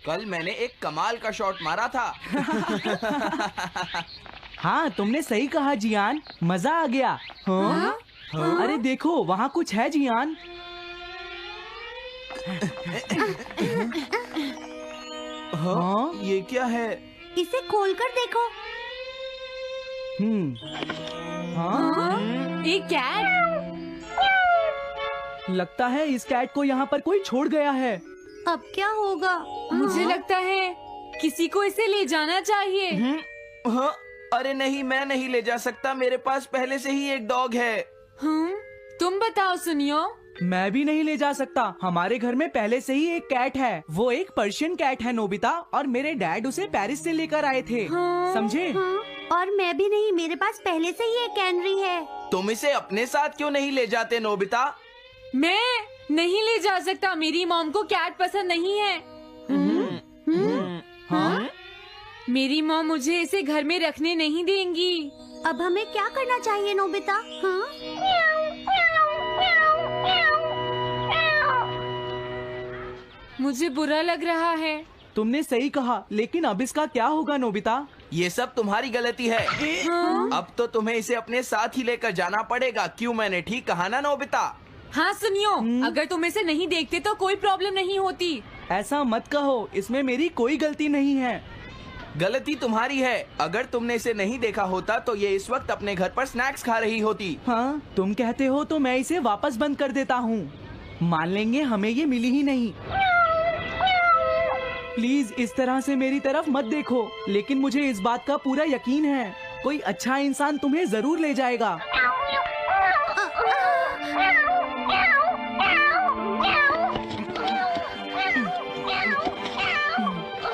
कल मैंने एक कमाल का शॉट मारा था। हाँ, तुमने सही कहा जियान, मजा आ गया। हाँ? हाँ? अरे देखो, वहाँ कुछ है जियान। हाँ? ये क्या है? इसे खोलकर देखो। हाँ? एक कैट। लगता है इस कैट को यहाँ पर कोई छोड़ गया है। अब क्या होगा? मुझे लगता है किसी को इसे ले जाना चाहिए। हाँ? अरे नहीं, मैं नहीं ले जा सकता, मेरे पास पहले से ही एक डॉग है। तुम बताओ सुनियो। मैं भी नहीं ले जा सकता, हमारे घर में पहले से ही एक कैट है। वो एक पर्शियन कैट है नोबिता, और मेरे डैड उसे पेरिस से लेकर आए थे। समझे? और मैं भी नहीं, मेरे पास पहले से ही एक कैनरी है। तुम इसे अपने साथ क्यों नहीं ले जाते नोबिता? मैं नहीं ले जा सकता, मेरी मॉम को कैट पसंद नहीं है। हाँ? मेरी मॉम मुझे इसे घर में रखने नहीं देंगी। अब हमें क्या करना चाहिए नोबिता? हाँ? मुझे बुरा लग रहा है। तुमने सही कहा, लेकिन अब इसका क्या होगा नोबिता? ये सब तुम्हारी गलती है। अब तो तुम्हें इसे अपने साथ ही लेकर जाना पड़ेगा। क्यों, मैंने ठीक कहा ना नोबिता? हाँ सुनियो, अगर तुम इसे नहीं देखते तो कोई प्रॉब्लम नहीं होती। ऐसा मत कहो, इसमें मेरी कोई गलती नहीं है। गलती तुम्हारी है। अगर तुमने इसे नहीं देखा होता तो ये इस वक्त अपने घर पर स्नैक्स खा रही होती। हाँ, तुम कहते हो तो मैं इसे वापस बंद कर देता हूँ। मान लेंगे हमें ये मिली ही नहीं। प्लीज इस तरह से मेरी तरफ मत देखो, लेकिन मुझे इस बात का पूरा यकीन है, कोई अच्छा इंसान तुम्हें जरूर ले जाएगा।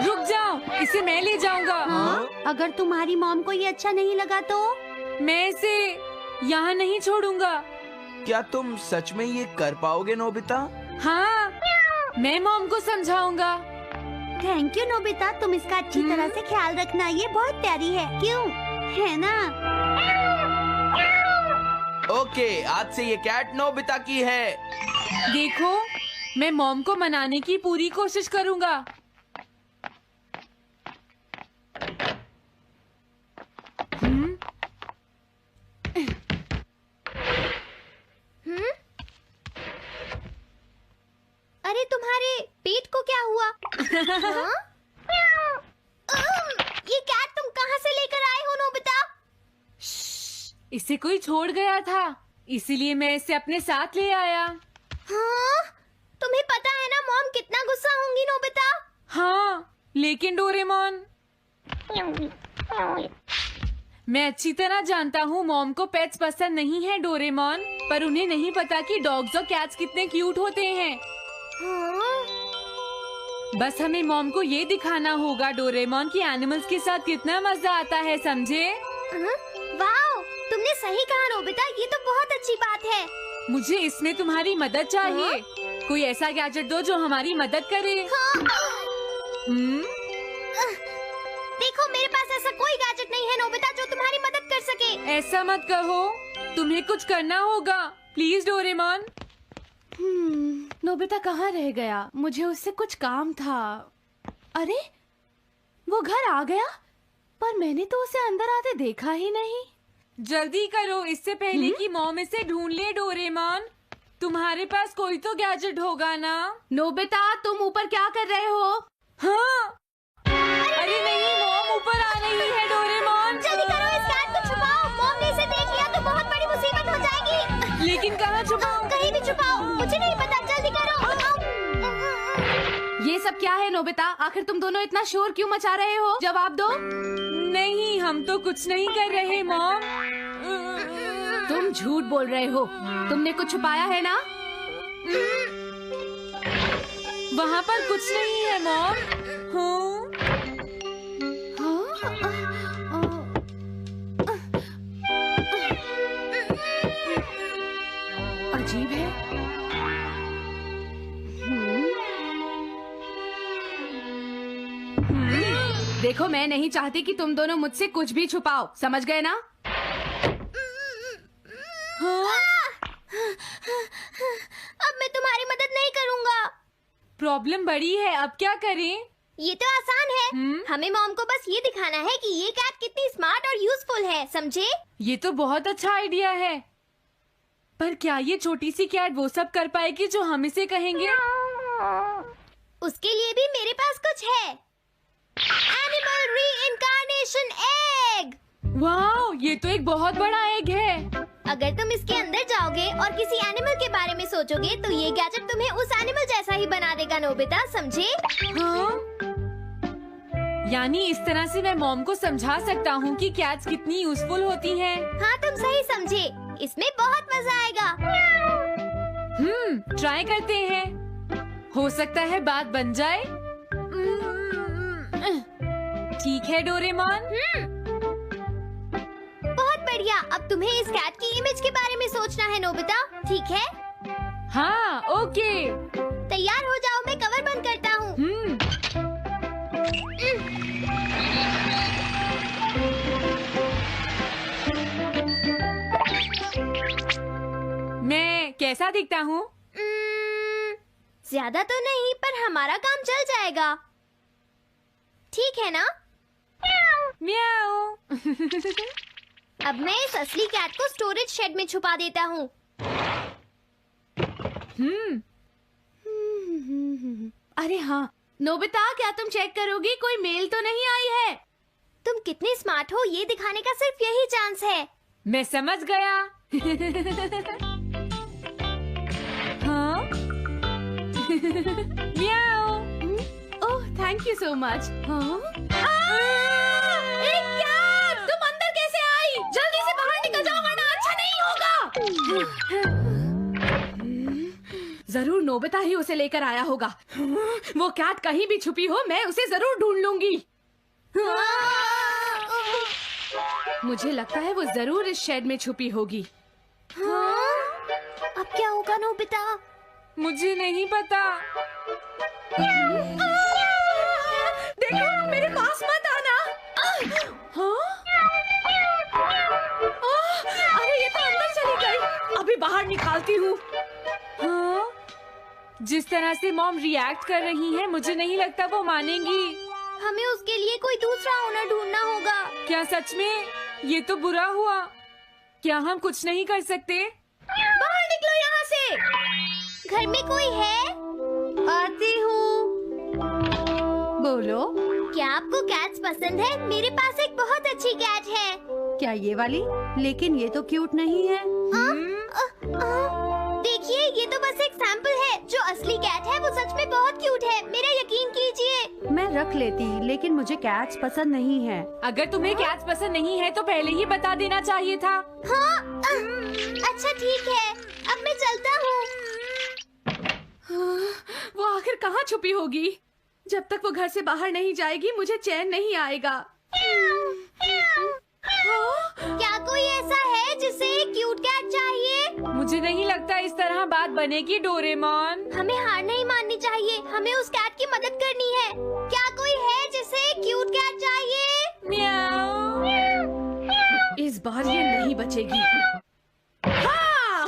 रुक जाओ, इसे मैं ले जाऊंगा। अगर तुम्हारी मॉम को ये अच्छा नहीं लगा तो? मैं इसे यहाँ नहीं छोड़ूंगा। क्या तुम सच में ये कर पाओगे नोबिता? हाँ, मैं मॉम को समझाऊंगा। थैंक यू नोबिता, तुम इसका अच्छी तरह से ख्याल रखना, ये बहुत प्यारी है। क्यों, है ना? ओके, आज से ये कैट नोबिता की है। देखो, मैं मॉम को मनाने की पूरी कोशिश करूंगा। अरे तुम्हारे पेट को क्या हुआ? हाँ? ये कैट तुम कहाँ से लेकर आए हो नोबिता? इसे कोई छोड़ गया था, इसीलिए मैं इसे अपने साथ ले आया। हाँ? तुम्हें पता है ना मॉम कितना गुस्सा होंगी नोबिता? हाँ, लेकिन डोरेमोन, मैं अच्छी तरह जानता हूँ मॉम को पेट्स पसंद नहीं है डोरेमोन, पर उन्हें नहीं पता कि डॉग्स और कैट्स कितने क्यूट होते हैं। हाँ? बस हमें मॉम को ये दिखाना होगा डोरेमोन कि एनिमल्स के साथ कितना मजा आता है, समझे? वाओ, तुमने सही कहा नोबिता, ये तो बहुत अच्छी बात है। मुझे इसमें तुम्हारी मदद चाहिए। कोई ऐसा गैजेट दो जो हमारी मदद करे। देखो, मेरे पास ऐसा कोई गैजेट नहीं है नोबिता जो तुम्हारी मदद कर सके। ऐसा मत कहो, तुम्हें कुछ करना होगा, प्लीज डोरेमोन। नोबिता कहाँ रह गया? मुझे उससे कुछ काम था। अरे, वो घर आ गया, पर मैंने तो उसे अंदर आते देखा ही नहीं। जल्दी करो, इससे पहले कि मॉम इसे ढूंढ ले डोरेमोन। तुम्हारे पास कोई तो गैजेट होगा ना? नोबिता, तुम ऊपर क्या कर रहे हो? हाँ, अरे नहीं, मॉम ऊपर आ रही है डोरेमोन। जल्दी करो, इस कैट को छुपाओ। मॉम ने इसे देख लिया तो बहुत बड़ी मुसीबत हो जाएगी। लेकिन कहाँ छुपाऊं? कहीं भी छुपाओ, मुझे नहीं पता, जल्दी करो। ये सब क्या है नोबिता? आखिर तुम दोनों इतना शोर क्यों मचा रहे हो? जवाब दो। नहीं, हम तो कुछ नहीं कर रहे मॉम। तुम झूठ बोल रहे हो, तुमने कुछ छुपाया है ना? वहाँ पर कुछ नहीं है मॉम। अजीब है। देखो, मैं नहीं चाहती कि तुम दोनों मुझसे कुछ भी छुपाओ, समझ गए ना? अब मैं तुम्हारी मदद नहीं करूँगा। प्रॉब्लम बड़ी है, अब क्या करें? ये तो आसान है। हमें मॉम को बस ये दिखाना है कि ये कैट कितनी स्मार्ट और यूजफुल है, समझे? ये तो बहुत अच्छा आइडिया है, पर क्या ये छोटी सी कैट वो सब कर पाएगी जो हम इसे कहेंगे? उसके लिए भी मेरे पास कुछ है। Animal reincarnation egg. वाओ, ये तो एक बहुत बड़ा एग है। अगर तुम इसके अंदर जाओगे और किसी एनिमल के बारे में सोचोगे तो ये गैजेट तुम्हें उस एनिमल जैसा ही बना देगा, नोबिता, समझे? हाँ? यानी इस तरह से मैं मॉम को समझा सकता हूँ कि कैट्स कितनी यूजफुल होती हैं। हाँ, तुम सही समझे। इसमें बहुत मजा आएगा। ट्राई करते हैं। हो सकता है बात बन जाए। ठीक है डोरेमोन। बहुत बढ़िया। अब तुम्हें इस कैट की इमेज के बारे में सोचना है, नोबिता, ठीक है? हाँ, ओके। तैयार हो जाओ, मैं कवर बंद करता हूँ। मैं कैसा दिखता हूँ? ज्यादा तो नहीं, पर हमारा काम चल जाएगा, ठीक है ना? म्याऊ। अब मैं इस असली कैट को स्टोरेज शेड में छुपा देता हूँ। अरे हाँ नोबिता, क्या तुम चेक करोगी कोई मेल तो नहीं आई है? तुम कितने स्मार्ट हो ये दिखाने का सिर्फ यही चांस है। मैं समझ गया। हाँ? म्याऊ। ओह, थैंक यू सो मच। हाँ? तुम अंदर कैसे आई? जल्दी से बाहर निकल जाओ वरना अच्छा नहीं होगा। जरूर नोबिता ही उसे लेकर आया होगा। वो कैट कहीं भी छुपी हो, मैं उसे जरूर ढूंढ लूंगी। मुझे लगता है वो जरूर इस शेड में छुपी होगी। अब क्या होगा नोबिता? मुझे नहीं पता। देखो, मेरे पास मत आना। हाँ? अरे ये तो अंदर चली गई। अभी बाहर निकालती हूँ। हाँ? जिस तरह से मॉम रिएक्ट कर रही है, मुझे नहीं लगता वो मानेंगी। हमें उसके लिए कोई दूसरा ओनर ढूंढना होगा। क्या सच में? ये तो बुरा हुआ। क्या हम कुछ नहीं कर सकते? बाहर निकलो यहाँ से। घर में कोई है? आती हूँ। बोलो। क्या आपको कैट्स पसंद है? मेरे पास एक बहुत अच्छी कैट है। क्या ये वाली? लेकिन ये तो क्यूट नहीं है। देखिए, ये तो बस एक सैंपल है। जो असली कैट है वो सच में बहुत क्यूट है, मेरा यकीन कीजिए। मैं रख लेती, लेकिन मुझे कैट्स पसंद नहीं है। अगर तुम्हें कैट्स पसंद नहीं है तो पहले ही बता देना चाहिए था। हाँ, अच्छा ठीक है, अब मैं चलता हूँ। वो आखिर कहाँ छुपी होगी? जब तक वो घर से बाहर नहीं जाएगी मुझे चैन नहीं आएगा। क्या कोई ऐसा है जिसे एक क्यूट कैट चाहिए? मुझे नहीं लगता इस तरह बात बनेगी डोरेमोन। हमें हार नहीं माननी चाहिए, हमें उस कैट की मदद करनी है। क्या कोई है जिसे एक क्यूट कैट चाहिए? म्याऊ। इस बार ये नहीं बचेगी। हाँ!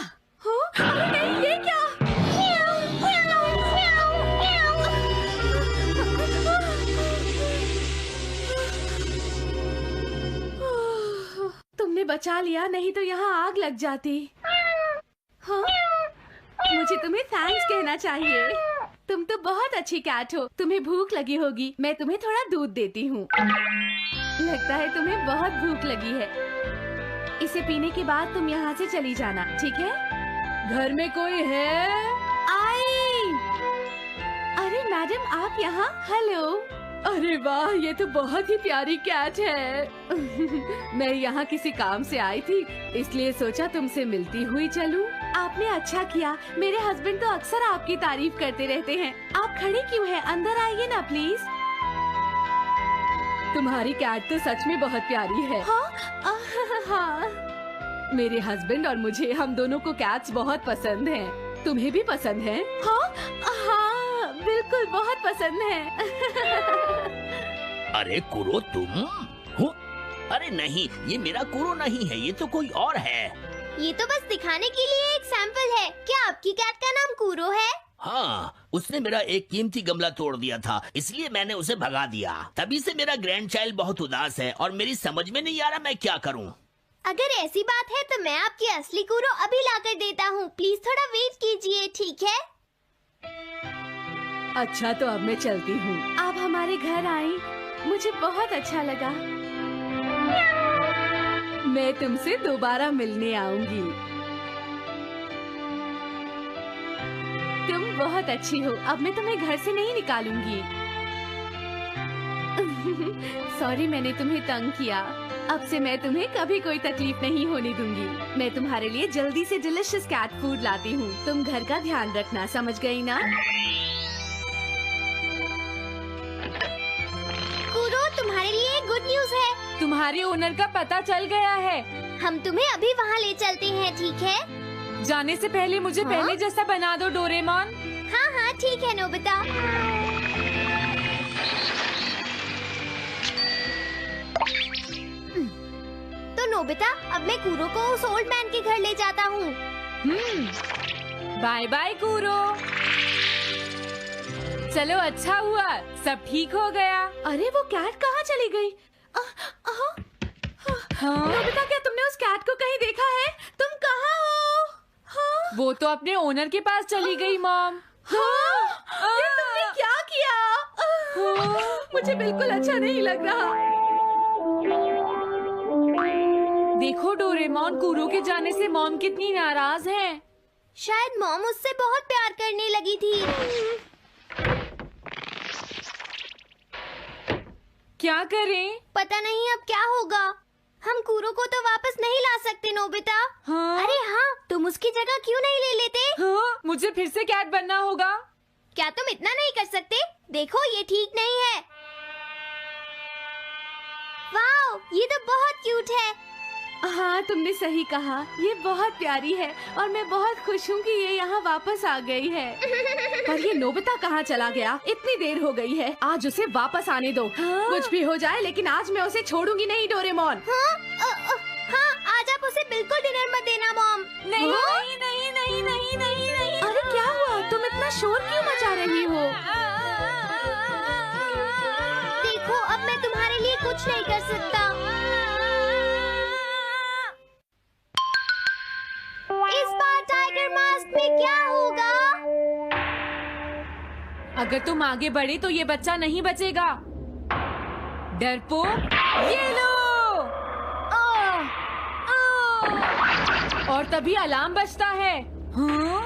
अरे नहीं, ये क्या? तुमने बचा लिया, नहीं तो यहाँ आग लग जाती। हाँ? मुझे तुम्हें थैंक्स कहना चाहिए। तुम तो बहुत अच्छी कैट हो। तुम्हें भूख लगी होगी, मैं तुम्हें थोड़ा दूध देती हूँ। लगता है तुम्हें बहुत भूख लगी है। इसे पीने के बाद तुम यहाँ से चली जाना, ठीक है? घर में कोई है? आई! अरे मैडम, आप यहाँ? हेलो। अरे वाह, ये तो बहुत ही प्यारी कैट है। मैं यहाँ किसी काम से आई थी, इसलिए सोचा तुमसे मिलती हुई चलूं। आपने अच्छा किया। मेरे हस्बैंड तो अक्सर आपकी तारीफ करते रहते हैं। आप खड़े क्यों हैं? अंदर आइए ना प्लीज। तुम्हारी कैट तो सच में बहुत प्यारी है। हाँ। मेरे हस्बैंड और मुझे, हम दोनों को कैट्स बहुत पसंद हैं। तुम्हें भी पसंद है? हाँ, बिल्कुल बहुत पसंद है। अरे कुरो, तुम हो? अरे नहीं, ये मेरा कुरो नहीं है, ये तो कोई और है। ये तो बस दिखाने के लिए एक सैंपल है। क्या आपकी कैट का नाम कूरो है? हाँ, उसने मेरा एक कीमती गमला तोड़ दिया था, इसलिए मैंने उसे भगा दिया। तभी से मेरा ग्रैंड चाइल्ड बहुत उदास है और मेरी समझ में नहीं आ रहा मैं क्या करूँ। अगर ऐसी बात है तो मैं आपकी असली कूरो अभी लाकर देता हूँ। प्लीज थोड़ा वेट कीजिए, ठीक है? अच्छा, तो अब मैं चलती हूँ। आप हमारे घर आई, मुझे बहुत अच्छा लगा। मैं तुमसे दोबारा मिलने आऊंगी। तुम बहुत अच्छी हो। अब मैं तुम्हें घर से नहीं निकालूंगी। सॉरी, मैंने तुम्हें तंग किया। अब से मैं तुम्हें कभी कोई तकलीफ नहीं होने दूंगी। मैं तुम्हारे लिए जल्दी से डिलिशियस कैट फूड लाती हूँ। तुम घर का ध्यान रखना, समझ गई ना? कूरो, तुम्हारे लिए गुड न्यूज है। तुम्हारे ओनर का पता चल गया है। हम तुम्हें अभी वहाँ ले चलते हैं, ठीक है? जाने से पहले मुझे हाँ? पहले जैसा बना दो डोरेमोन। हाँ हाँ ठीक है नोबिता। तो नोबिता, अब मैं कूरो को उस ओल्ड मैन के घर ले जाता हूँ। बाय बाय कूरो। चलो, अच्छा हुआ, सब ठीक हो गया। अरे वो कैट कहाँ चली गई? हाँ? नोबिता, क्या तुमने उस कैट को कहीं देखा है? तुम कहाँ हो? हाँ? वो तो अपने ओनर के पास चली गई मॉम। हाँ? ये तुमने क्या किया? मुझे बिल्कुल अच्छा नहीं लग रहा। देखो डोरेमोन, कूरो के जाने से मॉम कितनी नाराज हैं। शायद मॉम उससे बहुत प्यार करने लगी थी। क्या करें? पता नहीं अब क्या होगा। हम कूरो को तो वापस नहीं ला सकते नोबिता। हाँ? अरे हाँ, तुम उसकी जगह क्यों नहीं ले लेते? हाँ? मुझे फिर से कैट बनना होगा। क्या तुम इतना नहीं कर सकते? देखो, ये ठीक नहीं है। वाओ, ये तो बहुत क्यूट है। हाँ, तुमने सही कहा। ये बहुत प्यारी है और मैं बहुत खुश हूँ कि ये यहाँ वापस आ गई है। पर ये नोबिता कहाँ चला गया? इतनी देर हो गई है। आज उसे वापस आने दो। हाँ? कुछ भी हो जाए, लेकिन आज मैं उसे छोड़ूंगी नहीं, डोरेमोन। हाँ, आज आप उसे बिल्कुल डिनर मत देना मॉम। नहीं हाँ? नहीं नहीं नहीं नहीं नहीं नहीं। अरे क्या हुआ? तुम इतना शोर क्यों मचा रही हो? देखो, अब मैं तुम्हारे लिए कुछ नहीं कर सकता। इस बार टाइगर मास्क में क्या होगा? अगर तुम आगे बढ़े तो ये बच्चा नहीं बचेगा। डरपोक, ये लो। और तभी अलार्म बजता है। हाँ?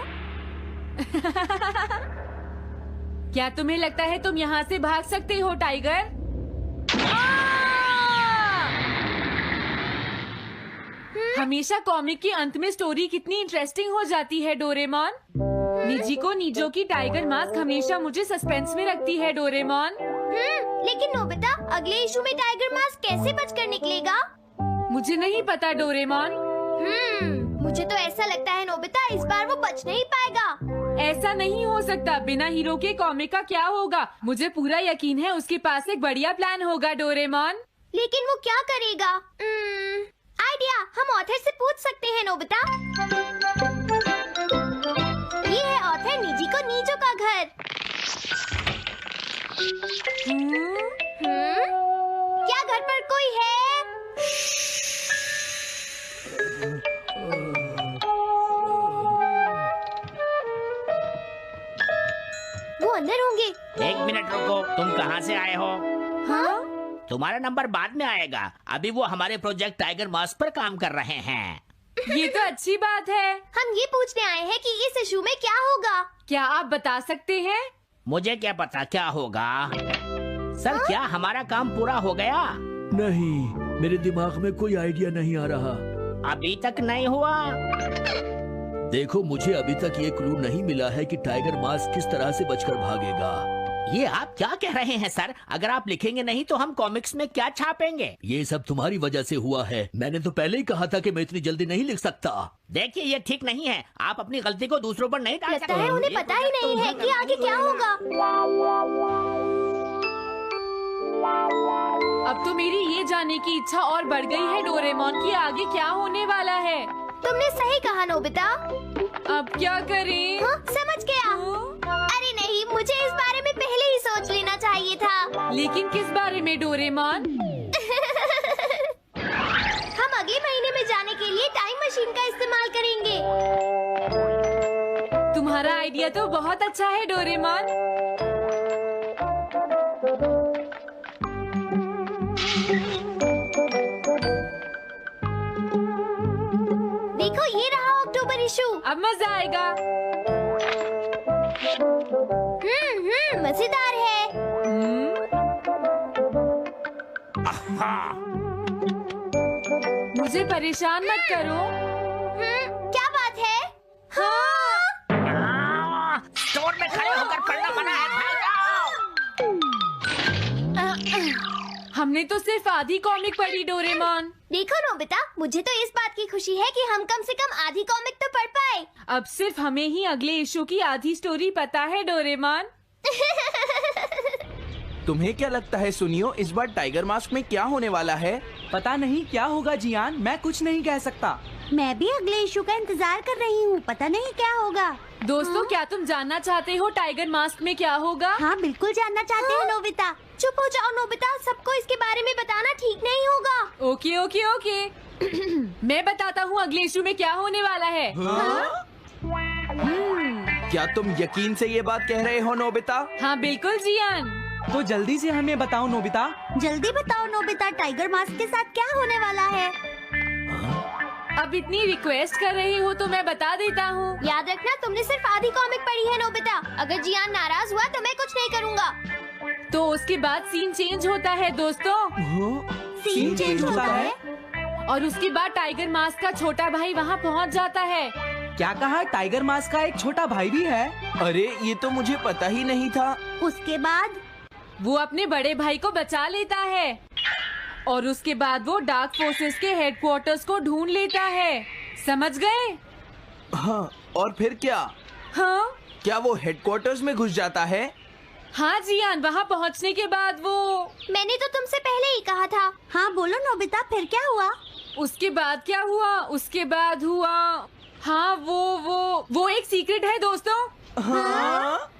क्या तुम्हें लगता है तुम यहाँ से भाग सकते हो टाइगर? हमेशा कॉमिक के अंत में स्टोरी कितनी इंटरेस्टिंग हो जाती है डोरेमोन। निजी को नीजो की टाइगर मास्क हमेशा मुझे सस्पेंस में रखती है डोरेमोन। लेकिन नोबिता, अगले इशू में टाइगर मास्क कैसे बचकर निकलेगा? मुझे नहीं पता डोरेमोन। मुझे तो ऐसा लगता है नोबिता, इस बार वो बच नहीं पाएगा। ऐसा नहीं हो सकता। बिना हीरो के कॉमिक का क्या होगा? मुझे पूरा यकीन है उसके पास एक बढ़िया प्लान होगा डोरेमोन। लेकिन वो क्या करेगा? आइडिया, हम ऑथर से पूछ सकते हैं नोबिता। ये है ऑथर निजी को नीजो का घर। क्या घर पर कोई है? वो अंदर होंगे। एक मिनट रुको, तुम कहाँ से आए हो? हाँ? तुम्हारा नंबर बाद में आएगा। अभी वो हमारे प्रोजेक्ट टाइगर मास्क पर काम कर रहे हैं। ये तो अच्छी बात है। हम ये पूछने आए हैं कि इस इशू में क्या होगा। क्या आप बता सकते हैं? मुझे क्या पता क्या होगा। सर, क्या हमारा काम पूरा हो गया? नहीं, मेरे दिमाग में कोई आइडिया नहीं आ रहा। अभी तक नहीं हुआ। देखो, मुझे अभी तक ये क्लू नहीं मिला है कि टाइगर मास्क किस तरह से बचकर भागेगा। ये आप क्या कह रहे हैं सर? अगर आप लिखेंगे नहीं तो हम कॉमिक्स में क्या छापेंगे? ये सब तुम्हारी वजह से हुआ है। मैंने तो पहले ही कहा था कि मैं इतनी जल्दी नहीं लिख सकता। देखिए, ये ठीक नहीं है। आप अपनी गलती को दूसरों पर नहीं डाल सकते। लगता है उन्हें पता ही नहीं है कि आगे क्या होगा। अब तो मेरी ये जानने की इच्छा और बढ़ गई है डोरेमोन कि आगे क्या होने वाला है। तुमने सही कहा नोबिता। अब क्या करें? हाँ, समझ गया। मुझे इस बारे में पहले ही सोच लेना चाहिए था। लेकिन किस बारे में डोरेमोन? हम अगले महीने में जाने के लिए टाइम मशीन का इस्तेमाल करेंगे। तुम्हारा आइडिया तो बहुत अच्छा है डोरेमोन। देखो ये रहा अक्टूबर इशू। अब मजा आएगा। मजेदार है। मुझे परेशान मत करो। क्या बात है? स्टोर में खड़े होकर पढ़ना मना है, भाग जाओ। हमने तो सिर्फ आधी कॉमिक पढ़ी डोरेमोन। देखो नोबिता, मुझे तो इस बात की खुशी है कि हम कम से कम आधी कॉमिक तो पढ़ पाए। अब सिर्फ हमें ही अगले इशू की आधी स्टोरी पता है डोरेमोन। तुम्हें क्या लगता है सुनियो, इस बार टाइगर मास्क में क्या होने वाला है? पता नहीं क्या होगा जियान, मैं कुछ नहीं कह सकता। मैं भी अगले इशू का इंतजार कर रही हूँ, पता नहीं क्या होगा। दोस्तों, क्या तुम जानना चाहते हो टाइगर मास्क में क्या होगा? हाँ बिल्कुल जानना चाहते हैं नोबिता। चुप हो जाओ नोबिता, सबको इसके बारे में बताना ठीक नहीं होगा। Okay okay okay. मैं बताता हूँ अगले इशू में क्या होने वाला है। क्या तुम यकीन से ये बात कह रहे हो नोबिता? हाँ बिल्कुल जियान। तो जल्दी से हमें बताओ नोबिता। जल्दी बताओ नोबिता, टाइगर मास्क के साथ क्या होने वाला है? अब इतनी रिक्वेस्ट कर रही हो तो मैं बता देता हूँ। याद रखना, तुमने सिर्फ आधी कॉमिक पढ़ी है नोबिता। अगर जियान नाराज हुआ तो मैं कुछ नहीं करूँगा। तो उसके बाद सीन चेंज होता है दोस्तों। सीन चेंज होता है? और उसके बाद टाइगर मास्क का छोटा भाई वहाँ पहुँच जाता है। क्या कहा? टाइगर मास्क का एक छोटा भाई भी है? अरे ये तो मुझे पता ही नहीं था। उसके बाद वो अपने बड़े भाई को बचा लेता है और उसके बाद वो डार्क फोर्सेस के हेडक्वार्टर्स को ढूंढ लेता है। समझ गए? हाँ, और फिर क्या? हाँ क्या वो हेडक्वार्टर्स में घुस जाता है? हाँ जियान, वहाँ पहुँचने के बाद वो मैंने तो तुमसे पहले ही कहा था। हाँ बोलो नोबिता, फिर क्या हुआ? उसके बाद क्या हुआ? उसके बाद हुआ, हाँ वो एक सीक्रेट है दोस्तों। हाँ?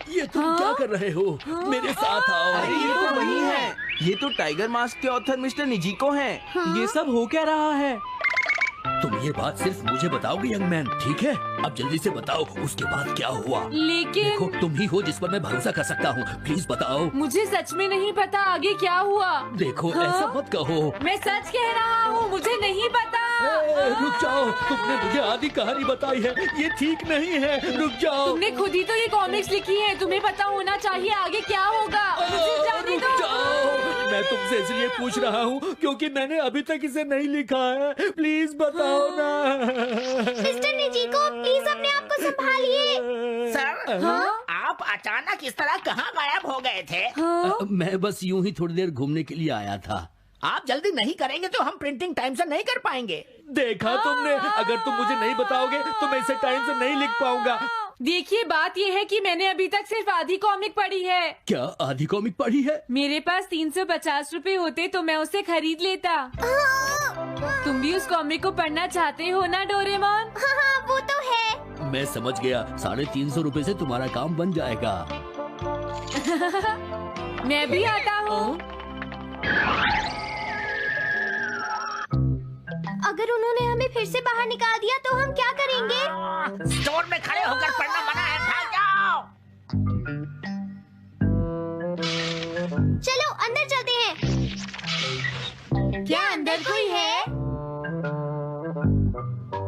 ये तुम क्या कर रहे हो? मेरे साथ आओ। अरे ये तो वही है। ये तो टाइगर मास्क के ऑथर मिस्टर निजिको हैं। ये सब हो क्या रहा है? तुम ये बात सिर्फ मुझे बताओगे यंग मैन, ठीक है? अब जल्दी से बताओ उसके बाद क्या हुआ। लेकिन देखो, तुम ही हो जिस पर मैं भरोसा कर सकता हूँ, प्लीज बताओ। मुझे सच में नहीं पता आगे क्या हुआ। देखो हाँ? ऐसा मत कहो। मैं सच कह रहा हूँ, मुझे नहीं पता। रुक जाओ, तुमने मुझे आधी कहानी बताई है, ये ठीक नहीं है। रुक जाओ। तुमने खुद ही तो ये कॉमिक्स लिखी है, तुम्हें पता होना चाहिए आगे क्या होगा। मुझे जाने रुक दो। जाओ, मैं तुमसे इसलिए पूछ रहा हूँ क्योंकि मैंने अभी तक इसे नहीं लिखा है। प्लीज बताओ ना। मिस्टर निजिको, प्लीज अपने आप को संभालिए। सर, आप अचानक इस तरह कहाँ गायब हो गए थे? मैं बस यूं ही थोड़ी देर घूमने के लिए आया था। आप जल्दी नहीं करेंगे तो हम प्रिंटिंग टाइम से नहीं कर पाएंगे। देखा तुमने, अगर तुम मुझे नहीं बताओगे तो मैं इसे टाइम से नहीं लिख पाऊंगा। देखिए, बात ये है कि मैंने अभी तक सिर्फ आधी कॉमिक पढ़ी है। क्या आधी कॉमिक पढ़ी है? मेरे पास 350 रुपए होते तो मैं उसे खरीद लेता। तुम भी उस कॉमिक को पढ़ना चाहते हो ना डोरेमोन? हाँ वो तो है। मैं समझ गया, 350 रुपए से तुम्हारा काम बन जाएगा। मैं भी आता हूँ। अगर उन्होंने हमें फिर से बाहर निकाल दिया तो हम क्या करेंगे? स्टोर में खड़े होकर पढ़ना मना है, भाग जाओ। चलो अंदर चलते हैं। क्या अंदर कोई है?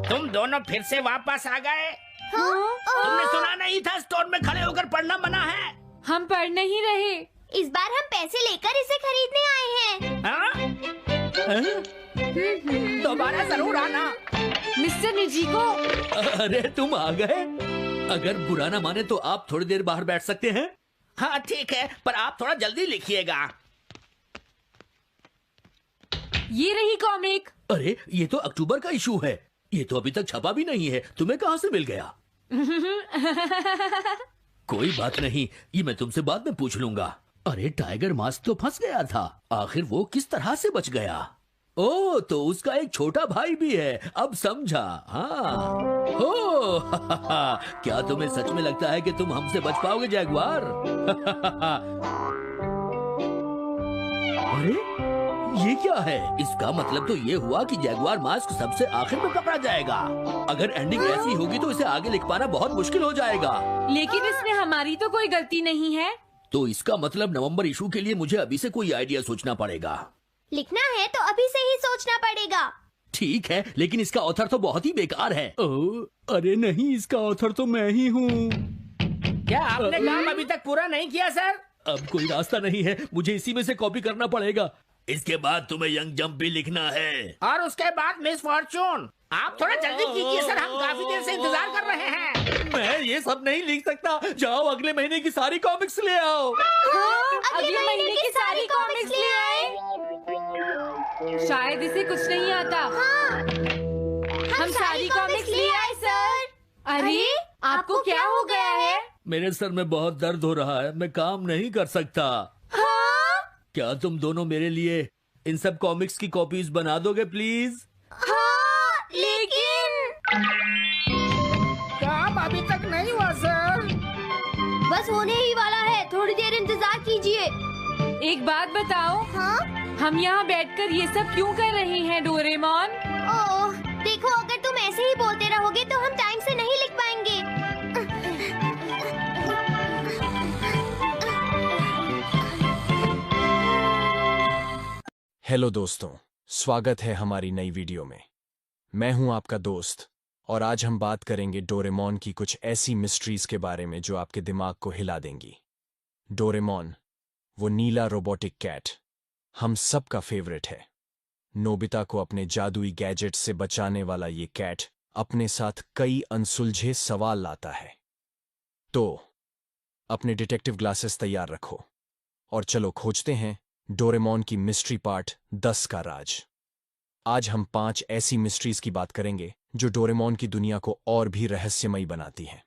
तुम दोनों फिर से वापस आ गए। हाँ? तुमने सुना नहीं था स्टोर में खड़े होकर पढ़ना मना है? हम पढ़ नहीं रहे। इस बार हम पैसे लेकर इसे खरीदने आए हैं। हाँ? दोबारा जरूर आना। मिस्टर निजिको, अरे तुम आ गए। अगर बुरा ना माने तो आप थोड़ी देर बाहर बैठ सकते हैं। हाँ ठीक है, पर आप थोड़ा जल्दी लिखिएगा। ये रही कॉमिक। अरे ये तो अक्टूबर का इशू है, ये तो अभी तक छपा भी नहीं है। तुम्हें कहाँ से मिल गया? कोई बात नहीं, ये मैं तुमसे बाद में पूछ लूंगा। अरे टाइगर मास्क तो फंस गया था, आखिर वो किस तरह से बच गया? ओ, तो उसका एक छोटा भाई भी है, अब समझा। हाँ। ओ, क्या तुम्हें सच में लगता है कि तुम हमसे बच पाओगे जैगुआर? अरे, ये क्या है? इसका मतलब तो ये हुआ कि जैगुआर मास्क सबसे आखिर में पकड़ा जाएगा। अगर एंडिंग ऐसी होगी तो इसे आगे लिख पाना बहुत मुश्किल हो जाएगा। लेकिन इसमें हमारी तो कोई गलती नहीं है। तो इसका मतलब नवंबर इशू के लिए मुझे अभी से कोई आइडिया सोचना पड़ेगा। लिखना है तो अभी से ही सोचना पड़ेगा। ठीक है, लेकिन इसका ऑथर तो बहुत ही बेकार है। अरे नहीं, इसका ऑथर तो मैं ही हूँ। क्या आपने काम अभी तक पूरा नहीं किया सर? अब कोई रास्ता नहीं है, मुझे इसी में से कॉपी करना पड़ेगा। इसके बाद तुम्हें यंग जंप भी लिखना है। और उसके बाद मिस फॉर्चून। आप थोड़ा जल्दी कीजिए सर, हम काफी देर से इंतजार कर रहे हैं। मैं ये सब नहीं लिख सकता। जाओ अगले महीने की सारी कॉमिक्स ले आओ। अगले महीने की सारी कॉमिक्स ले आए। शायद इसे कुछ नहीं आता। हम सारी कॉमिक्स ले आए सर। अरे आपको क्या हो गया है? मेरे सर में बहुत दर्द हो रहा है, मैं काम नहीं कर सकता। क्या तुम दोनों मेरे लिए इन सब कॉमिक्स की कॉपीज बना दोगे प्लीज? लेकिन काम अभी तक नहीं हुआ सर। बस होने ही वाला है, थोड़ी देर इंतजार कीजिए। एक बात बताओ, हाँ? हम यहाँ बैठकर ये सब क्यों कर रहे हैं डोरेमोन? ओह, देखो अगर तुम ऐसे ही बोलते रहोगे तो हम टाइम से नहीं लिख पाएंगे। हेलो दोस्तों, स्वागत है हमारी नई वीडियो में। मैं हूं आपका दोस्त और आज हम बात करेंगे डोरेमोन की कुछ ऐसी मिस्ट्रीज के बारे में जो आपके दिमाग को हिला देंगी। डोरेमोन, वो नीला रोबोटिक कैट, हम सब का फेवरेट है। नोबिता को अपने जादुई गैजेट से बचाने वाला ये कैट अपने साथ कई अनसुलझे सवाल लाता है। तो अपने डिटेक्टिव ग्लासेस तैयार रखो और चलो खोजते हैं डोरेमोन की मिस्ट्री पार्ट 10 का राज। आज हम 5 ऐसी मिस्ट्रीज की बात करेंगे जो डोरेमोन की दुनिया को और भी रहस्यमयी बनाती हैं।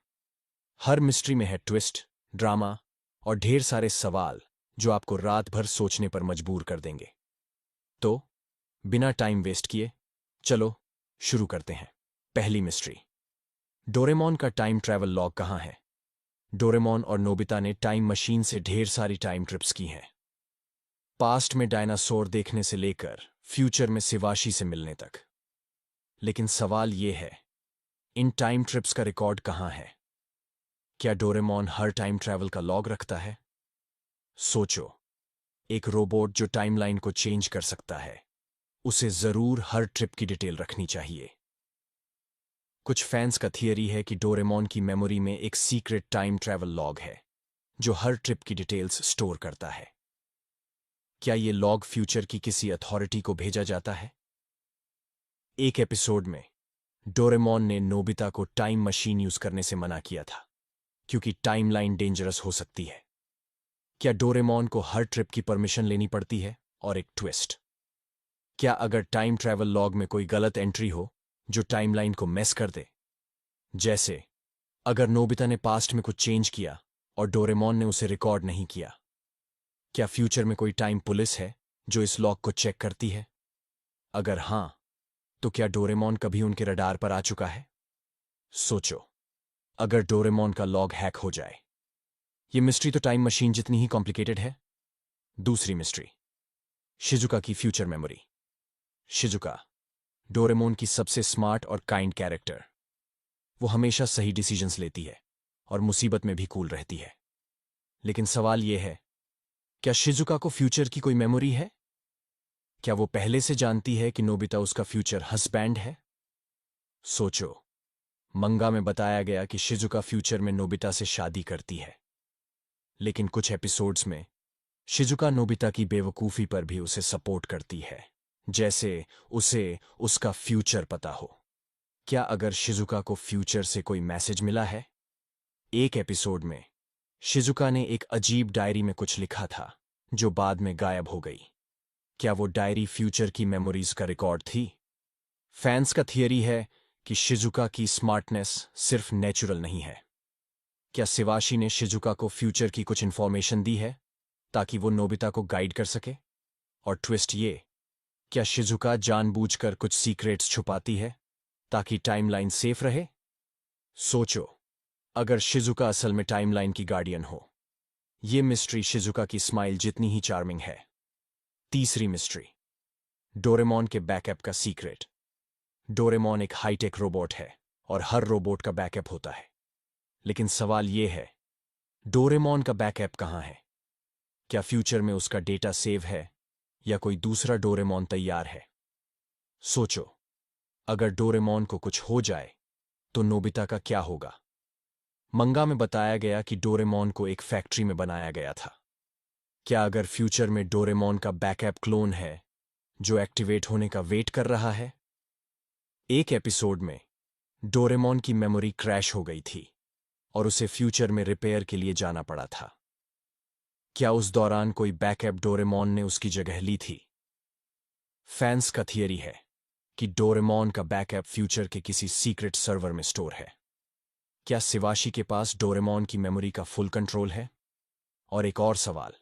हर मिस्ट्री में है ट्विस्ट, ड्रामा और ढेर सारे सवाल जो आपको रात भर सोचने पर मजबूर कर देंगे। तो बिना टाइम वेस्ट किए चलो शुरू करते हैं। पहली मिस्ट्री, डोरेमोन का टाइम ट्रैवल लॉग कहाँ है? डोरेमोन और नोबिता ने टाइम मशीन से ढेर सारी टाइम ट्रिप्स की हैं। पास्ट में डायनासोर देखने से लेकर फ्यूचर में शिवाशी से मिलने तक। लेकिन सवाल यह है, इन टाइम ट्रिप्स का रिकॉर्ड कहाँ है? क्या डोरेमोन हर टाइम ट्रैवल का लॉग रखता है? सोचो, एक रोबोट जो टाइमलाइन को चेंज कर सकता है, उसे जरूर हर ट्रिप की डिटेल रखनी चाहिए। कुछ फैंस का थियरी है कि डोरेमोन की मेमोरी में एक सीक्रेट टाइम ट्रैवल लॉग है जो हर ट्रिप की डिटेल्स स्टोर करता है। क्या ये लॉग फ्यूचर की किसी अथॉरिटी को भेजा जाता है? एक एपिसोड में डोरेमोन ने नोबिता को टाइम मशीन यूज करने से मना किया था क्योंकि टाइमलाइन डेंजरस हो सकती है। क्या डोरेमोन को हर ट्रिप की परमिशन लेनी पड़ती है? और एक ट्विस्ट, क्या अगर टाइम ट्रैवल लॉग में कोई गलत एंट्री हो जो टाइमलाइन को मेस कर दे? जैसे अगर नोबिता ने पास्ट में कुछ चेंज किया और डोरेमोन ने उसे रिकॉर्ड नहीं किया। क्या फ्यूचर में कोई टाइम पुलिस है जो इस लॉग को चेक करती है? अगर हां, तो क्या डोरेमोन कभी उनके रडार पर आ चुका है? सोचो, अगर डोरेमोन का लॉग हैक हो जाए। ये मिस्ट्री तो टाइम मशीन जितनी ही कॉम्प्लिकेटेड है। दूसरी मिस्ट्री, शिजुका की फ्यूचर मेमोरी। शिजुका, डोरेमोन की सबसे स्मार्ट और काइंड कैरेक्टर। वो हमेशा सही डिसीजंस लेती है और मुसीबत में भी कूल रहती है। लेकिन सवाल यह है, क्या शिजुका को फ्यूचर की कोई मेमोरी है? क्या वो पहले से जानती है कि नोबिता उसका फ्यूचर हस्बैंड है? सोचो, मंगा में बताया गया कि शिजुका फ्यूचर में नोबिता से शादी करती है, लेकिन कुछ एपिसोड्स में शिजुका नोबिता की बेवकूफी पर भी उसे सपोर्ट करती है, जैसे उसे उसका फ्यूचर पता हो। क्या अगर शिजुका को फ्यूचर से कोई मैसेज मिला है? एक एपिसोड में शिजुका ने एक अजीब डायरी में कुछ लिखा था जो बाद में गायब हो गई। क्या वो डायरी फ्यूचर की मेमोरीज का रिकॉर्ड थी? फैंस का थियरी है कि शिजुका की स्मार्टनेस सिर्फ नेचुरल नहीं है। क्या शिवाशी ने शिजुका को फ्यूचर की कुछ इंफॉर्मेशन दी है ताकि वो नोबिता को गाइड कर सके? और ट्विस्ट ये क्या शिजुका जानबूझकर कुछ सीक्रेट्स छुपाती है ताकि टाइमलाइन सेफ रहे? सोचो, अगर शिजुका असल में टाइमलाइन की गार्डियन हो। ये मिस्ट्री शिजुका की स्माइल जितनी ही चार्मिंग है। तीसरी मिस्ट्री, डोरेमोन के बैकअप का सीक्रेट। डोरेमोन एक हाईटेक रोबोट है और हर रोबोट का बैकअप होता है, लेकिन सवाल ये है, डोरेमोन का बैकअप कहाँ है? क्या फ्यूचर में उसका डेटा सेव है या कोई दूसरा डोरेमोन तैयार है? सोचो, अगर डोरेमोन को कुछ हो जाए तो नोबिता का क्या होगा? मंगा में बताया गया कि डोरेमोन को एक फैक्ट्री में बनाया गया था। क्या अगर फ्यूचर में डोरेमोन का बैकअप क्लोन है जो एक्टिवेट होने का वेट कर रहा है? एक एपिसोड में डोरेमोन की मेमोरी क्रैश हो गई थी और उसे फ्यूचर में रिपेयर के लिए जाना पड़ा था। क्या उस दौरान कोई बैकअप डोरेमोन ने उसकी जगह ली थी? फैंस का थियरी है कि डोरेमोन का बैकअप फ्यूचर के किसी सीक्रेट सर्वर में स्टोर है। क्या शिवाशी के पास डोरेमोन की मेमोरी का फुल कंट्रोल है? और एक और सवाल,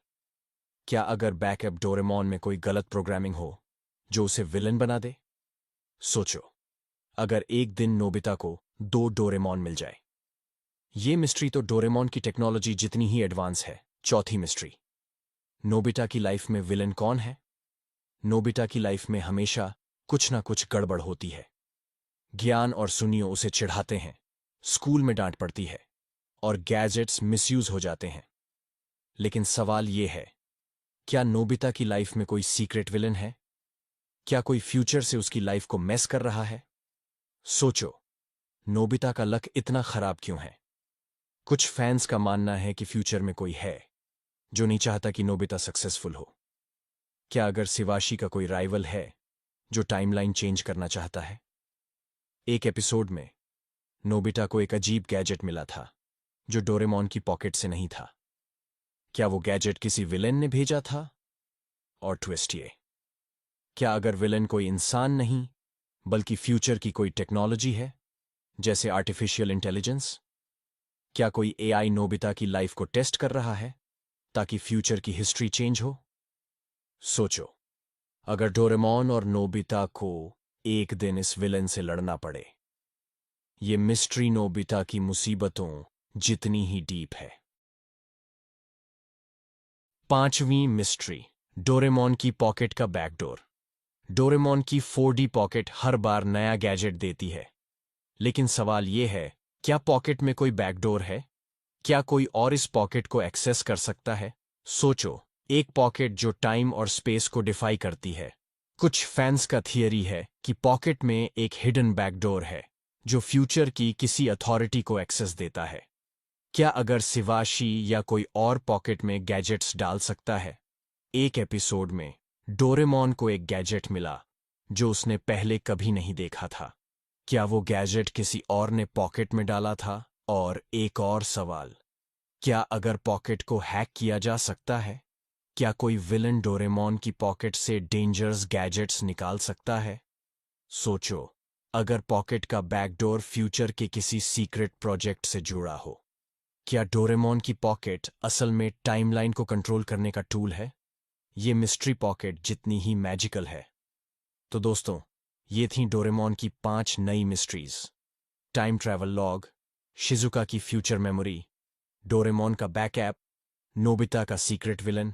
क्या अगर बैकअप डोरेमोन में कोई गलत प्रोग्रामिंग हो जो उसे विलन बना दे? सोचो, अगर एक दिन नोबिता को 2 डोरेमोन मिल जाए। ये मिस्ट्री तो डोरेमोन की टेक्नोलॉजी जितनी ही एडवांस है। चौथी मिस्ट्री, नोबिता की लाइफ में विलन कौन है? नोबिता की लाइफ में हमेशा कुछ ना कुछ गड़बड़ होती है। ज्ञान और सुनियो उसे चिढ़ाते हैं, स्कूल में डांट पड़ती है और गैजेट्स मिसयूज हो जाते हैं। लेकिन सवाल ये है, क्या नोबिता की लाइफ में कोई सीक्रेट विलन है? क्या कोई फ्यूचर से उसकी लाइफ को मेस कर रहा है? सोचो, नोबिता का लक इतना खराब क्यों है? कुछ फैंस का मानना है कि फ्यूचर में कोई है जो नहीं चाहता कि नोबिता सक्सेसफुल हो। क्या अगर शिवाशी का कोई राइवल है जो टाइमलाइन चेंज करना चाहता है? एक एपिसोड में नोबिता को एक अजीब गैजेट मिला था जो डोरेमोन की पॉकेट से नहीं था। क्या वो गैजेट किसी विलेन ने भेजा था? और ट्विस्ट ये, क्या अगर विलेन कोई इंसान नहीं बल्कि फ्यूचर की कोई टेक्नोलॉजी है, जैसे आर्टिफिशियल इंटेलिजेंस? क्या कोई एआई नोबिता की लाइफ को टेस्ट कर रहा है ताकि फ्यूचर की हिस्ट्री चेंज हो? सोचो, अगर डोरेमोन और नोबिता को एक दिन इस विलेन से लड़ना पड़े। ये मिस्ट्री नोबिता की मुसीबतों जितनी ही डीप है। पांचवीं मिस्ट्री, डोरेमोन की पॉकेट का बैकडोर। डोरेमोन की 4D पॉकेट हर बार नया गैजेट देती है, लेकिन सवाल यह है, क्या पॉकेट में कोई बैकडोर है? क्या कोई और इस पॉकेट को एक्सेस कर सकता है? सोचो, एक पॉकेट जो टाइम और स्पेस को डिफाई करती है। कुछ फैंस का थियरी है कि पॉकेट में एक हिडन बैकडोर है जो फ्यूचर की किसी अथॉरिटी को एक्सेस देता है। क्या अगर शिवाशी या कोई और पॉकेट में गैजेट्स डाल सकता है? एक एपिसोड में डोरेमोन को एक गैजेट मिला जो उसने पहले कभी नहीं देखा था। क्या वो गैजेट किसी और ने पॉकेट में डाला था? और एक और सवाल, क्या अगर पॉकेट को हैक किया जा सकता है? क्या कोई विलन डोरेमोन की पॉकेट से डेंजरस गैजेट्स निकाल सकता है? सोचो, अगर पॉकेट का बैकडोर फ्यूचर के किसी सीक्रेट प्रोजेक्ट से जुड़ा हो। क्या डोरेमोन की पॉकेट असल में टाइमलाइन को कंट्रोल करने का टूल है? ये मिस्ट्री पॉकेट जितनी ही मैजिकल है। तो दोस्तों, ये थी डोरेमोन की 5 नई mysteries. Time travel log, Shizuka की फ्यूचर मेमोरी, डोरेमोन का बैकअप, नोबिता का secret villain.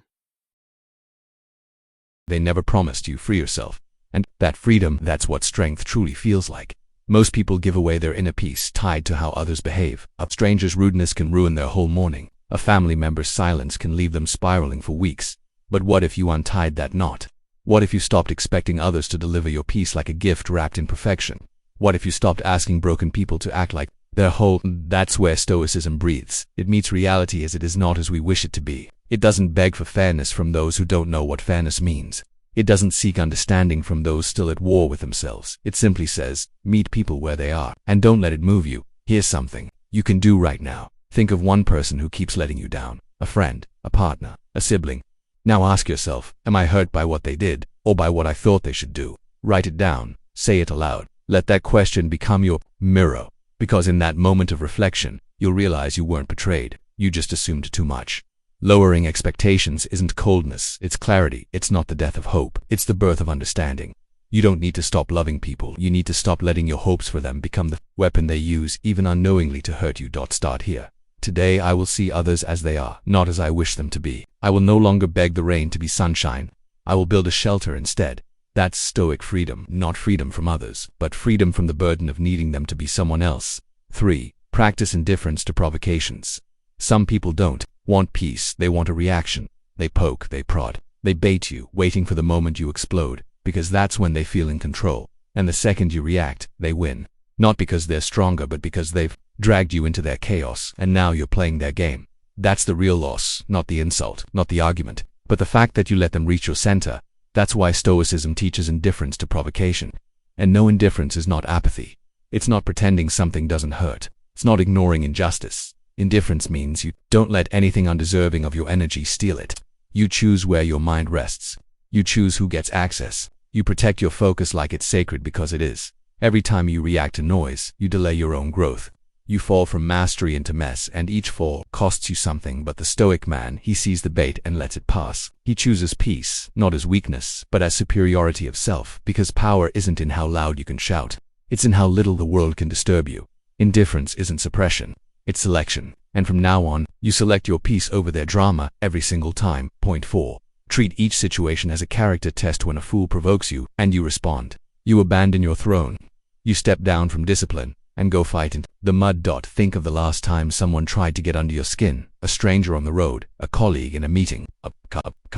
They never promised you free yourself. And that freedom, that's what strength truly feels like. Most people give away their inner peace tied to how others behave. A stranger's rudeness can ruin their whole morning. A family member's silence can leave them spiraling for weeks. But what if you untied that knot? What if you stopped expecting others to deliver your peace like a gift wrapped in perfection? What if you stopped asking broken people to act like they're whole? That's where stoicism breathes. It meets reality as it is, not as we wish it to be. It doesn't beg for fairness from those who don't know what fairness means. It doesn't seek understanding from those still at war with themselves. It simply says, meet people where they are, and don't let it move you. Here's something you can do right now. Think of one person who keeps letting you down. A friend, a partner, a sibling. Now ask yourself, am I hurt by what they did, or by what I thought they should do? Write it down. Say it aloud. Let that question become your mirror. Because in that moment of reflection, you'll realize you weren't betrayed. You just assumed too much. Lowering expectations isn't coldness, it's clarity. It's not the death of hope, it's the birth of understanding. You don't need to stop loving people, you need to stop letting your hopes for them become the weapon they use, even unknowingly, to hurt you. Start here. Today I will see others as they are, not as I wish them to be. I will no longer beg the rain to be sunshine. I will build a shelter instead. That's stoic freedom, not freedom from others, but freedom from the burden of needing them to be someone else. 3. Practice indifference to provocations. Some people don't want peace, they want a reaction. They poke, they prod, they bait you, waiting for the moment you explode, because that's when they feel in control. And the second you react, they win. Not because they're stronger, but because they've dragged you into their chaos, and now you're playing their game. That's the real loss, not the insult, not the argument, but the fact that you let them reach your center. That's why Stoicism teaches indifference to provocation. And no, indifference is not apathy. It's not pretending something doesn't hurt. It's not ignoring injustice. Indifference means you don't let anything undeserving of your energy steal it. You choose where your mind rests. You choose who gets access. You protect your focus like it's sacred, because it is. Every time you react to noise, you delay your own growth. You fall from mastery into mess, and each fall costs you something. But the Stoic man, he sees the bait and lets it pass. He chooses peace, not as weakness, but as superiority of self, because power isn't in how loud you can shout. It's in how little the world can disturb you. Indifference isn't suppression, it's selection. And from now on, you select your peace over their drama every single time. Point 4. Treat each situation as a character test. When a fool provokes you, and you respond, you abandon your throne. You step down from discipline and go fight in the mud. Think of the last time someone tried to get under your skin. A stranger on the road, a colleague in a meeting,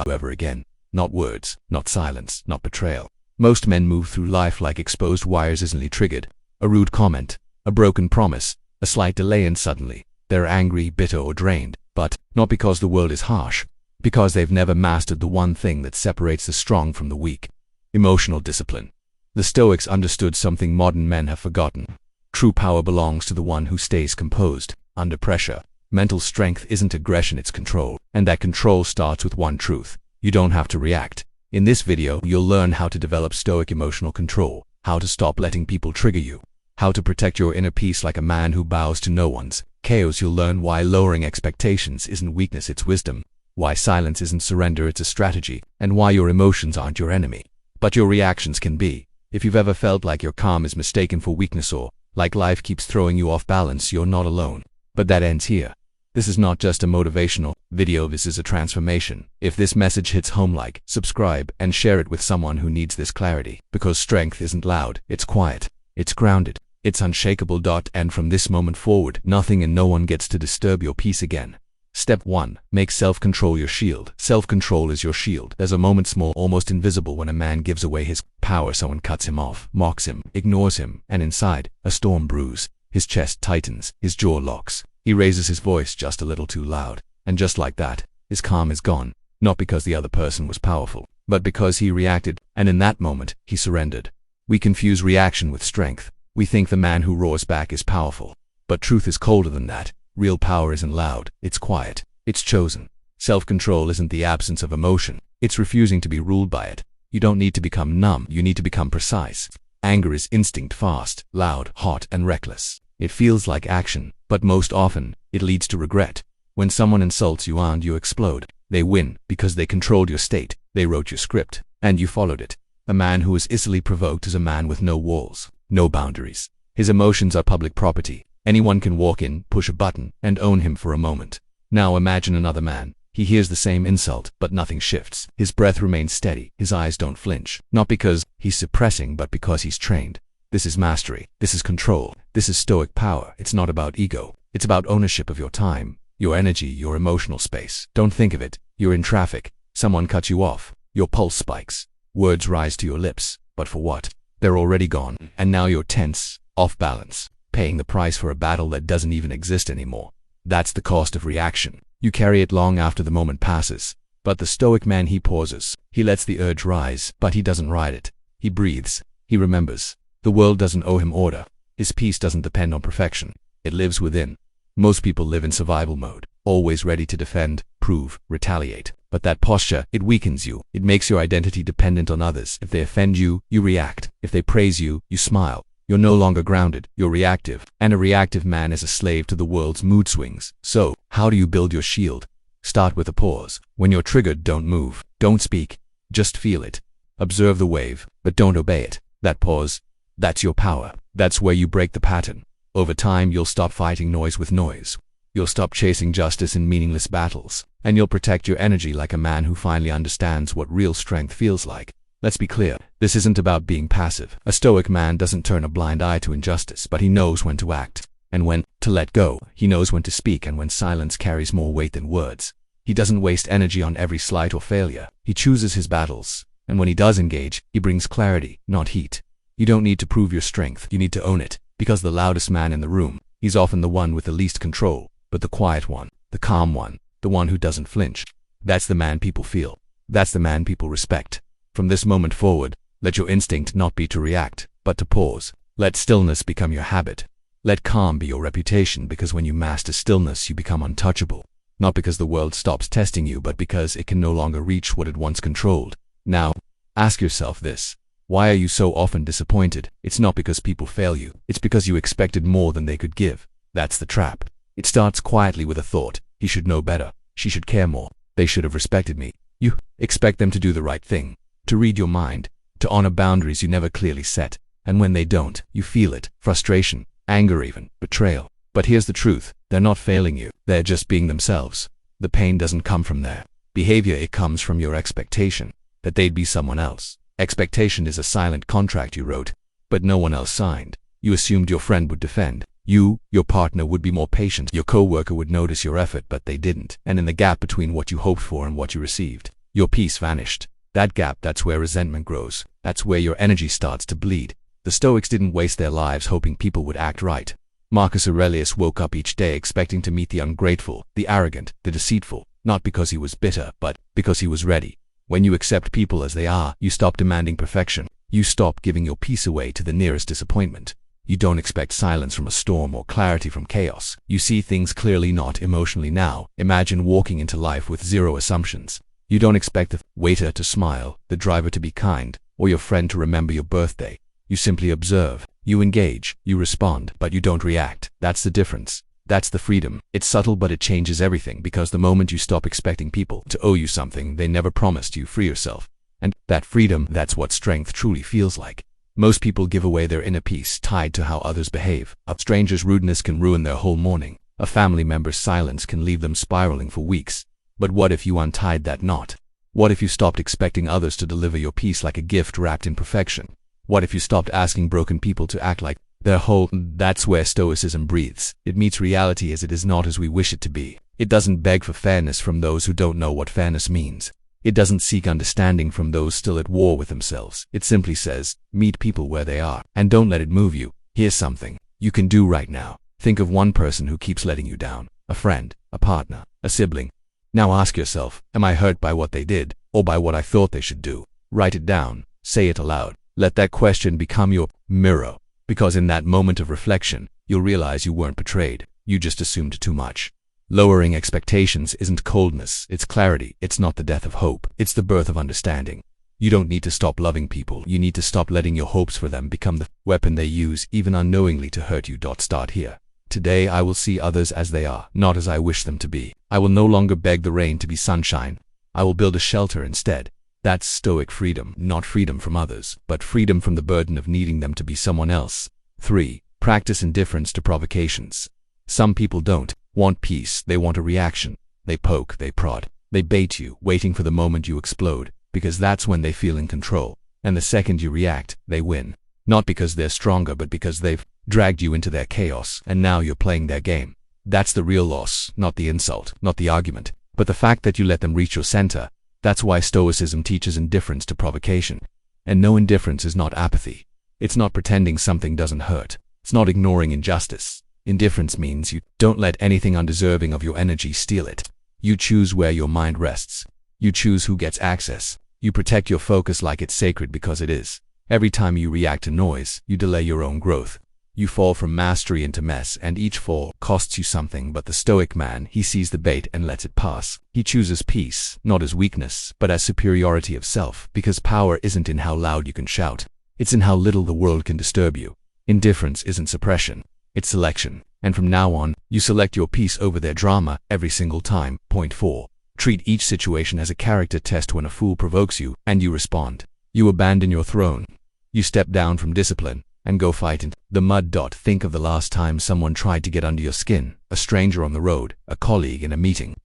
whoever again. Not words, not silence, not betrayal. Most men move through life like exposed wires, easily triggered. A rude comment, a broken promise, a slight delay, and suddenly they're angry, bitter, or drained. But not because the world is harsh, because they've never mastered the one thing that separates the strong from the weak: emotional discipline. The Stoics understood something modern men have forgotten. True power belongs to the one who stays composed under pressure. Mental strength isn't aggression, it's control. And that control starts with one truth: you don't have to react. In this video, you'll learn how to develop Stoic emotional control, how to stop letting people trigger you, how to protect your inner peace like a man who bows to no one's chaos. You'll learn why lowering expectations isn't weakness, it's wisdom, why silence isn't surrender, it's a strategy, and why your emotions aren't your enemy, but your reactions can be. If you've ever felt like your calm is mistaken for weakness, or like life keeps throwing you off balance, you're not alone. But that ends here. This is not just a motivational video, this is a transformation. If this message hits home, like, subscribe, and share it with someone who needs this clarity. Because strength isn't loud, it's quiet, it's grounded, it's unshakable. And from this moment forward, nothing and no one gets to disturb your peace again. Step 1. Make self-control your shield. Self-control is your shield. There's a moment, small, almost invisible, when a man gives away his power. Someone cuts him off, mocks him, ignores him, and inside, a storm brews. His chest tightens, his jaw locks. He raises his voice just a little too loud. And just like that, his calm is gone. Not because the other person was powerful, but because he reacted, and in that moment, he surrendered. We confuse reaction with strength. We think the man who roars back is powerful. But truth is colder than that. Real power isn't loud, it's quiet, it's chosen. Self-control isn't the absence of emotion, it's refusing to be ruled by it. You don't need to become numb, you need to become precise. Anger is instinct, fast, loud, hot, and reckless. It feels like action, but most often, it leads to regret. When someone insults you and you explode, they win because they controlled your state, they wrote your script, and you followed it. A man who is easily provoked is a man with no walls, no boundaries. His emotions are public property. Anyone can walk in, push a button, and own him for a moment. Now imagine another man. He hears the same insult, but nothing shifts. His breath remains steady, his eyes don't flinch. Not because he's suppressing, but because he's trained. This is mastery. This is control. This is Stoic power. It's not about ego. It's about ownership of your time, your energy, your emotional space. Don't think of it. You're in traffic. Someone cuts you off. Your pulse spikes. Words rise to your lips. But for what? They're already gone. And now you're tense, off balance, paying the price for a battle that doesn't even exist anymore. That's the cost of reaction. You carry it long after the moment passes. But the Stoic man, he pauses. He lets the urge rise, but he doesn't ride it. He breathes. He remembers. The world doesn't owe him order. His peace doesn't depend on perfection. It lives within. Most people live in survival mode, always ready to defend, prove, retaliate. But that posture, it weakens you. It makes your identity dependent on others. If they offend you, you react. If they praise you, you smile. You're no longer grounded, you're reactive. And a reactive man is a slave to the world's mood swings. So, how do you build your shield? Start with a pause. When you're triggered, don't move. Don't speak. Just feel it. Observe the wave, but don't obey it. That pause, that's your power. That's where you break the pattern. Over time, you'll stop fighting noise with noise. You'll stop chasing justice in meaningless battles. And you'll protect your energy like a man who finally understands what real strength feels like. Let's be clear, this isn't about being passive. A stoic man doesn't turn a blind eye to injustice, but he knows when to act and when to let go. He knows when to speak and when silence carries more weight than words. He doesn't waste energy on every slight or failure. He chooses his battles, and when he does engage, he brings clarity, not heat. You don't need to prove your strength, you need to own it, because the loudest man in the room, he's often the one with the least control, but the quiet one, the calm one, the one who doesn't flinch. That's the man people feel. That's the man people respect. From this moment forward, let your instinct not be to react, but to pause. Let stillness become your habit. Let calm be your reputation, because when you master stillness, you become untouchable. Not because the world stops testing you, but because it can no longer reach what it once controlled. Now, ask yourself this. Why are you so often disappointed? It's not because people fail you. It's because you expected more than they could give. That's the trap. It starts quietly with a thought. He should know better. She should care more. They should have respected me. You expect them to do the right thing, to read your mind, to honor boundaries you never clearly set. And when they don't, you feel it. Frustration, anger even, betrayal. But here's the truth. They're not failing you. They're just being themselves. The pain doesn't come from their behavior. It comes from your expectation that they'd be someone else. Expectation is a silent contract you wrote, but no one else signed. You assumed your friend would defend you, your partner would be more patient, your co-worker would notice your effort, but they didn't. And in the gap between what you hoped for and what you received, your peace vanished. That gap, that's where resentment grows. That's where your energy starts to bleed. The Stoics didn't waste their lives hoping people would act right. Marcus Aurelius woke up each day expecting to meet the ungrateful, the arrogant, the deceitful, not because he was bitter, but because he was ready. When you accept people as they are, you stop demanding perfection. You stop giving your peace away to the nearest disappointment. You don't expect silence from a storm or clarity from chaos. You see things clearly, not emotionally now. Imagine walking into life with zero assumptions. You don't expect the waiter to smile, the driver to be kind, or your friend to remember your birthday. You simply observe. You engage. You respond, but you don't react. That's the difference. That's the freedom. It's subtle, but it changes everything, because the moment you stop expecting people to owe you something they never promised, you free yourself. And that freedom, that's what strength truly feels like. Most people give away their inner peace tied to how others behave. A stranger's rudeness can ruin their whole morning. A family member's silence can leave them spiraling for weeks. But what if you untied that knot? What if you stopped expecting others to deliver your peace like a gift wrapped in perfection? What if you stopped asking broken people to act like they're whole? That's where Stoicism breathes. It meets reality as it is, not as we wish it to be. It doesn't beg for fairness from those who don't know what fairness means. It doesn't seek understanding from those still at war with themselves. It simply says, meet people where they are, and don't let it move you. Here's something you can do right now. Think of one person who keeps letting you down. A friend, a partner, a sibling. Now ask yourself, am I hurt by what they did, or by what I thought they should do? Write it down. Say it aloud. Let that question become your mirror. Because in that moment of reflection, you'll realize you weren't betrayed. You just assumed too much. Lowering expectations isn't coldness, it's clarity. It's not the death of hope, it's the birth of understanding. You don't need to stop loving people. You need to stop letting your hopes for them become the weapon they use, even unknowingly, to hurt you. Start here. Today I will see others as they are, not as I wish them to be. I will no longer beg the rain to be sunshine. I will build a shelter instead. That's Stoic freedom, not freedom from others, but freedom from the burden of needing them to be someone else. 3. Practice indifference to provocations. Some people don't want peace, they want a reaction. They poke, they prod, they bait you, waiting for the moment you explode, because that's when they feel in control. And the second you react, they win. Not because they're stronger, but because they've dragged you into their chaos, and now you're playing their game. That's the real loss, not the insult, not the argument, but the fact that you let them reach your center. That's why Stoicism teaches indifference to provocation. And no, indifference is not apathy. It's not pretending something doesn't hurt. It's not ignoring injustice. Indifference means you don't let anything undeserving of your energy steal it. You choose where your mind rests. You choose who gets access. You protect your focus like it's sacred, because it is. Every time you react to noise, you delay your own growth. You fall from mastery into mess, and each fall costs you something. But the Stoic man, he sees the bait and lets it pass. He chooses peace, not as weakness, but as superiority of self, because power isn't in how loud you can shout. It's in how little the world can disturb you. Indifference isn't suppression. It's selection. and from now on, you select your piece over their drama every single time. Point 4. Treat each situation as a character test. When a fool provokes you, and you respond, you abandon your throne. You step down from discipline, and go fight in the mud. Think of the last time someone tried to get under your skin. A stranger on the road, a colleague in a meeting,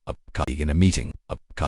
a